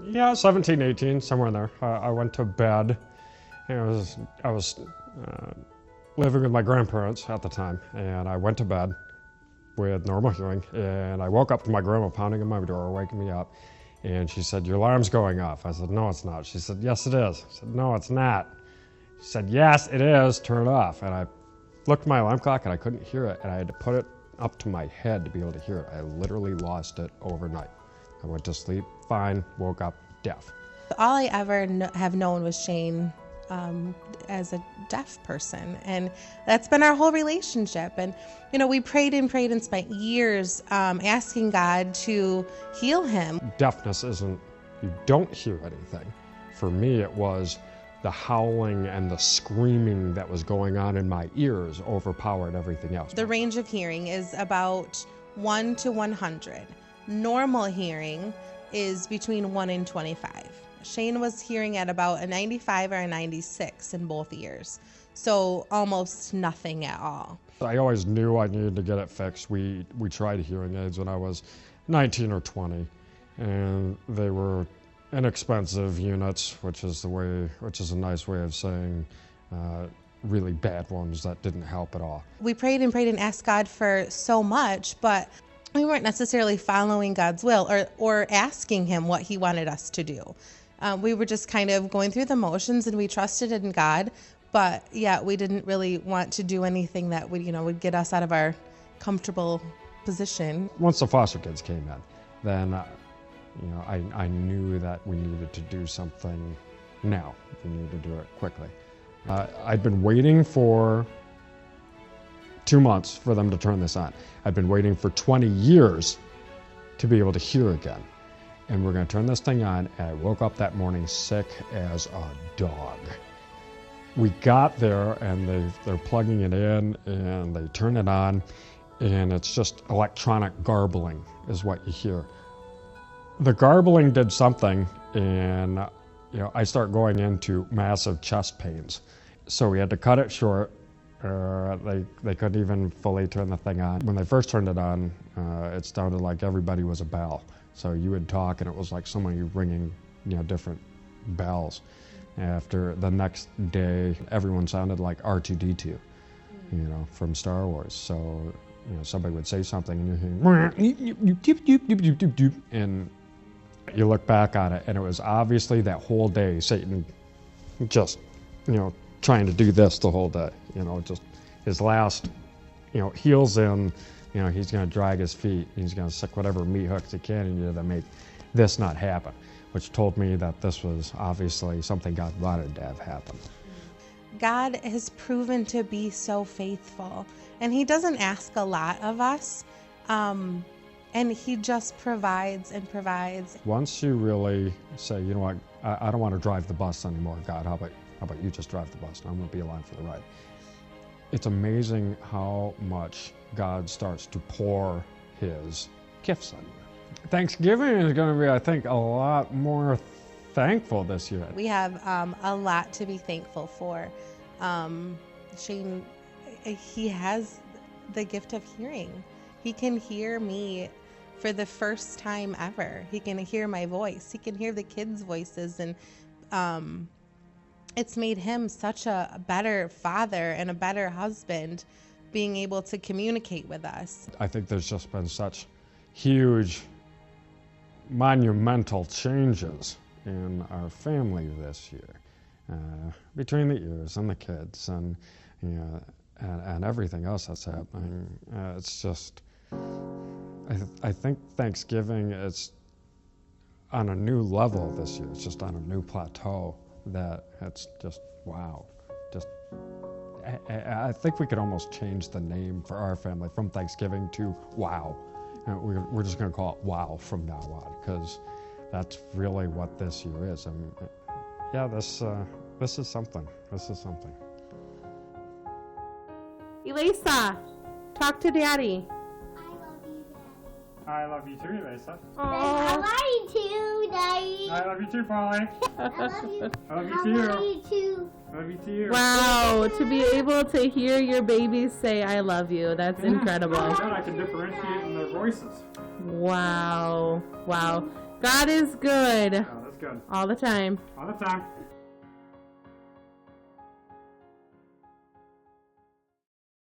Yeah, 17, 18, somewhere in there. I went to bed. And I was living with my grandparents at the time, and I went to bed with normal hearing, and I woke up to my grandma pounding on my door, waking me up, and she said, "Your alarm's going off." I said, "No, it's not." She said, "Yes, it is." I said, "No, it's not." She said, "Yes, it is. Turn it off." And I looked at my alarm clock, and I couldn't hear it, and I had to put it up to my head to be able to hear it. I literally lost it overnight. I went to sleep fine, woke up deaf. All I ever have known was Shane as a deaf person, and that's been our whole relationship. And we prayed and spent years asking God to heal him. Deafness isn't, you don't hear anything. For me, it was the howling and the screaming that was going on in my ears overpowered everything else. The range of hearing is about 1 to 100. Normal hearing is between 1 and 25. Shane was hearing at about a 95 or a 96 in both ears, so almost nothing at all. I always knew I needed to get it fixed. We tried hearing aids when I was 19 or 20, and they were inexpensive units, which is a nice way of saying really bad ones that didn't help at all. We prayed and asked God for so much, but we weren't necessarily following God's will or asking him what he wanted us to do. We were just kind of going through the motions, and we trusted in God, but yeah, we didn't really want to do anything that would get us out of our comfortable position. Once the foster kids came in, then I knew that we needed to do something now. We needed to do it quickly. I'd been waiting for 2 months for them to turn this on. I've been waiting for 20 years to be able to hear again. And we're going to turn this thing on, and I woke up that morning sick as a dog. We got there, and they're plugging it in, and they turn it on, and it's just electronic garbling is what you hear. The garbling did something, and I start going into massive chest pains. So we had to cut it short. They couldn't even fully turn the thing on. When they first turned it on, it sounded like everybody was a bell. So you would talk, and it was like someone ringing, different bells. After the next day, everyone sounded like R2-D2, from Star Wars. So, somebody would say something, and you're hearing, and you look back on it, and it was obviously that whole day Satan just, trying to do this the whole day. Just his last, heels in. He's going to drag his feet. He's going to stick whatever meat hooks he can in you to make this not happen, which told me that this was obviously something God wanted to have happen. God has proven to be so faithful, and he doesn't ask a lot of us, and he just provides and provides. Once you really say, you know what, I don't want to drive the bus anymore, God, how about you just drive the bus, and I'm going to be along for the ride. It's amazing how much God starts to pour his gifts on you. Thanksgiving is going to be, I think, a lot more thankful this year. We have a lot to be thankful for. Shane, he has the gift of hearing. He can hear me for the first time ever. He can hear my voice. He can hear the kids' voices, and it's made him such a better father and a better husband, being able to communicate with us. I think there's just been such huge, monumental changes in our family this year, between the ears and the kids and and everything else that's happening. It's just, I think Thanksgiving is on a new level this year. It's just on a new plateau. That it's just wow. Just I think we could almost change the name for our family from Thanksgiving to Wow. And we're just going to call it Wow from now on, because that's really what this year is. I mean, yeah, this is something. This is something. Elisa, talk to Daddy. I love you too, Elisa. I love you too, Daddy. I love you too, Polly. I love you. I love you I too. love you too. I love you too. Wow, to be able to hear your babies say I love you, that's incredible. I can differentiate in their voices. Wow. God is good Yeah, that's good. all the time. All the time.